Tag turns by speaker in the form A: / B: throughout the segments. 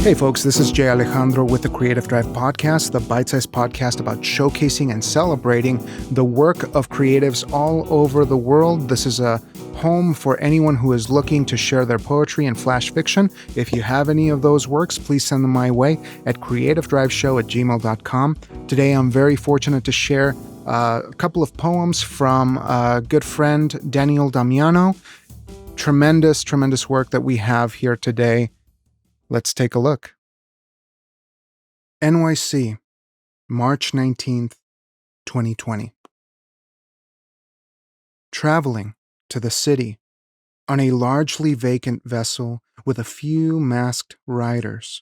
A: Hey folks, this is Jay Alejandro with the Creative Drive Podcast, the bite-sized podcast about showcasing and celebrating the work of creatives all over the world. This is a home for anyone who is looking to share their poetry and flash fiction. If you have any of those works, please send them my way at creativedriveshow@gmail.com. Today I'm very fortunate to share a couple of poems from a good friend, Daniel Damiano. Tremendous work that we have here today. Let's take a look. NYC, March 19th, 2020. Traveling to the city on a largely vacant vessel with a few masked riders.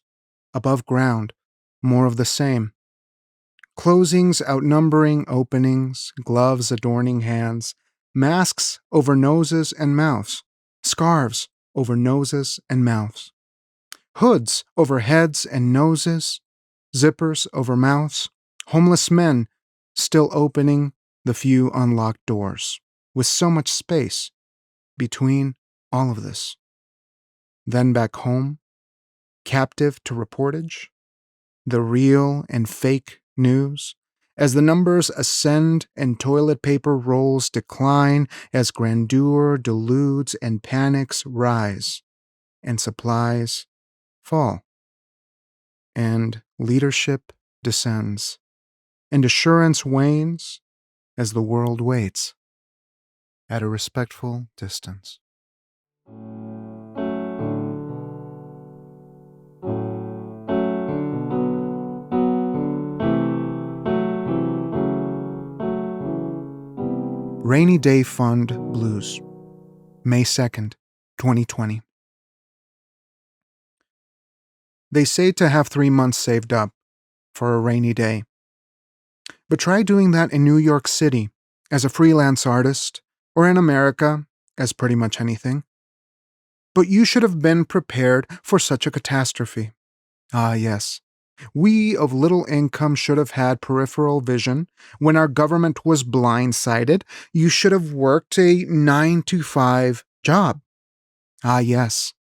A: Above ground, more of the same. Closings outnumbering openings, gloves adorning hands, masks over noses and mouths, scarves over noses and mouths. Hoods over heads and noses, zippers over mouths, homeless men still opening the few unlocked doors, with so much space between all of this. Then back home, captive to reportage, the real and fake news, as the numbers ascend and toilet paper rolls decline, as grandeur deludes and panics rise, and supplies fall, and leadership descends, and assurance wanes as the world waits at a respectful distance. Rainy Day Fund Blues, May 2nd, 2020. They say to have 3 months saved up for a rainy day. But try doing that in New York City as a freelance artist, or in America as pretty much anything. But you should have been prepared for such a catastrophe. Ah, yes. We of little income should have had peripheral vision when our government was blindsided. You should have worked a 9-to-5 job. Ah, yes.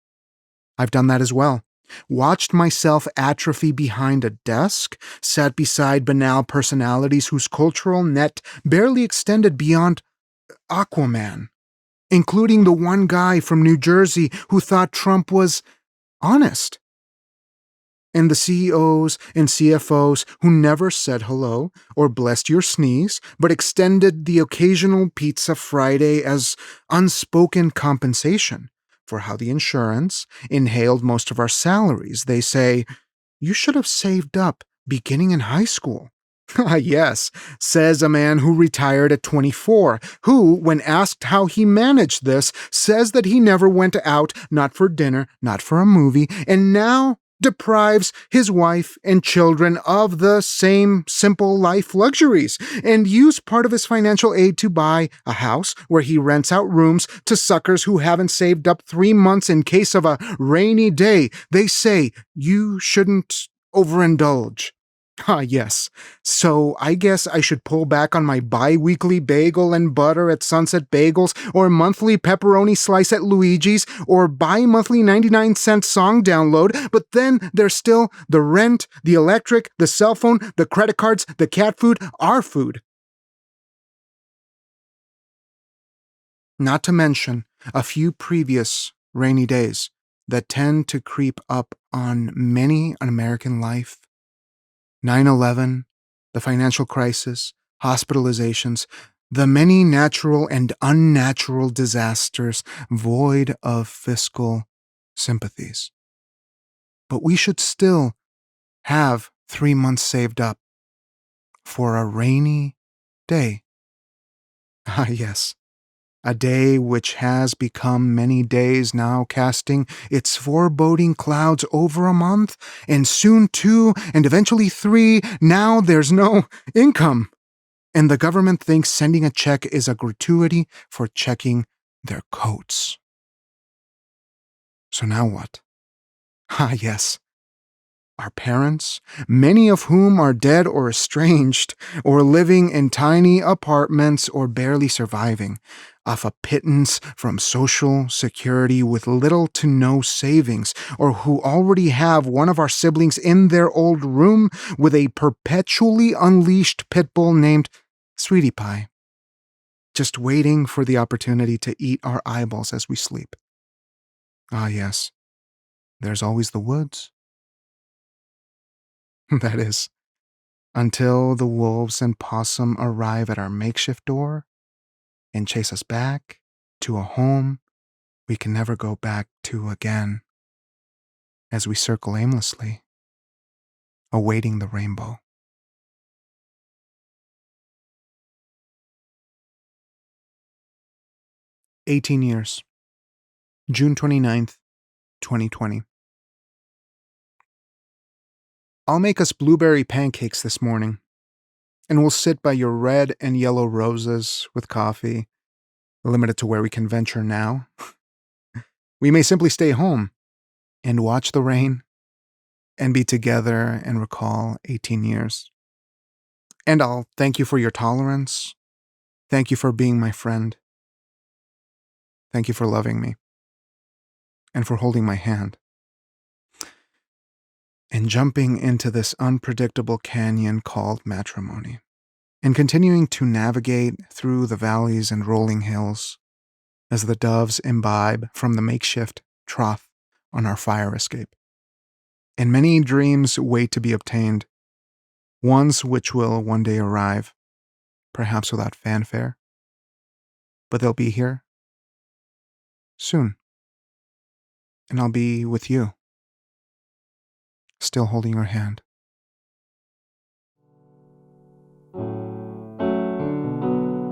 A: I've done that as well. Watched myself atrophy behind a desk, sat beside banal personalities whose cultural net barely extended beyond Aquaman, including the one guy from New Jersey who thought Trump was honest. And the CEOs and CFOs who never said hello or blessed your sneeze, but extended the occasional Pizza Friday as unspoken compensation for how the insurance inhaled most of our salaries. They say, you should have saved up beginning in high school. Ah, yes, says a man who retired at 24, who, when asked how he managed this, says that he never went out, not for dinner, not for a movie, and now deprives his wife and children of the same simple life luxuries, and used part of his financial aid to buy a house where he rents out rooms to suckers who haven't saved up 3 months in case of a rainy day. They say you shouldn't overindulge. Ah, yes. So I guess I should pull back on my bi-weekly bagel and butter at Sunset Bagels, or monthly pepperoni slice at Luigi's, or bi-monthly 99-cent song download. But then there's still the rent, the electric, the cell phone, the credit cards, the cat food, our food. Not to mention a few previous rainy days that tend to creep up on many an American life. 9/11, the financial crisis, hospitalizations, the many natural and unnatural disasters void of fiscal sympathies. But we should still have 3 months saved up for a rainy day. Ah, yes. A day which has become many days now, casting its foreboding clouds over a month, and soon 2, and eventually 3. Now there's no income. And the government thinks sending a check is a gratuity for checking their coats. So now what? Ah, yes. our parents, many of whom are dead or estranged, or living in tiny apartments or barely surviving off a pittance from Social Security with little to no savings, or who already have one of our siblings in their old room with a perpetually unleashed pit bull named Sweetie Pie, just waiting for the opportunity to eat our eyeballs as we sleep. Ah, yes, there's always the woods. That is, until the wolves and possum arrive at our makeshift door and chase us back to a home we can never go back to again, as we circle aimlessly, awaiting the rainbow. "18 years, June 29th, 2020. I'll make us blueberry pancakes this morning, and we'll sit by your red and yellow roses with coffee, limited to where we can venture now. We may simply stay home and watch the rain and be together and recall 18 years. And I'll thank you for your tolerance. Thank you for being my friend. Thank you for loving me and for holding my hand. And jumping into this unpredictable canyon called matrimony, and continuing to navigate through the valleys and rolling hills as the doves imbibe from the makeshift trough on our fire escape. And many dreams wait to be obtained, ones which will one day arrive, perhaps without fanfare, but they'll be here soon. And I'll be with you, still holding your hand.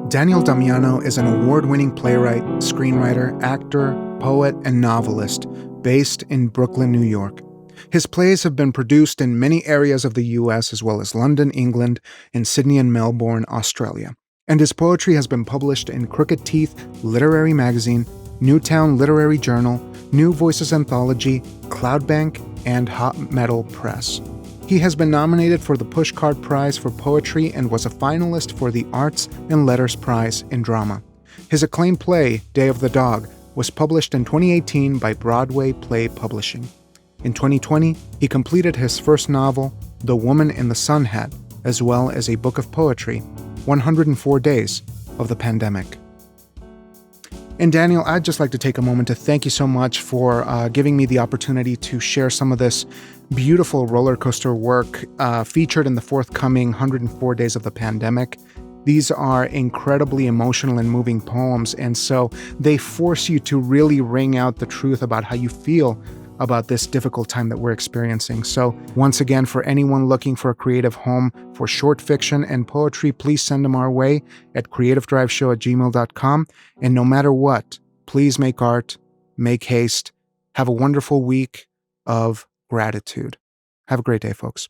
A: Daniel Damiano is an award-winning playwright, screenwriter, actor, poet, and novelist based in Brooklyn, New York. His plays have been produced in many areas of the U.S. as well as London, England, and Sydney and Melbourne, Australia. And his poetry has been published in Crooked Teeth Literary Magazine, Newtown Literary Journal, New Voices Anthology, Cloudbank, and HotMetal Press. He has been nominated for the Pushcart Prize for Poetry and was a finalist for the Arts and Letters Prize in Drama. His acclaimed play, Day of the Dog, was published in 2018 by Broadway Play Publishing. In 2020, he completed his first novel, The Woman in the Sun Hat, as well as a book of poetry, 104 Days of the Pandemic. And Daniel, I'd just like to take a moment to thank you so much for giving me the opportunity to share some of this beautiful roller coaster work featured in the forthcoming 104 Days of the Pandemic. These are incredibly emotional and moving poems, and so they force you to really wring out the truth about how you feel about this difficult time that we're experiencing. So once again, for anyone looking for a creative home for short fiction and poetry, please send them our way at creativedriveshow@gmail.com. And no matter what, please make art, make haste. Have a wonderful week of gratitude. Have a great day, folks.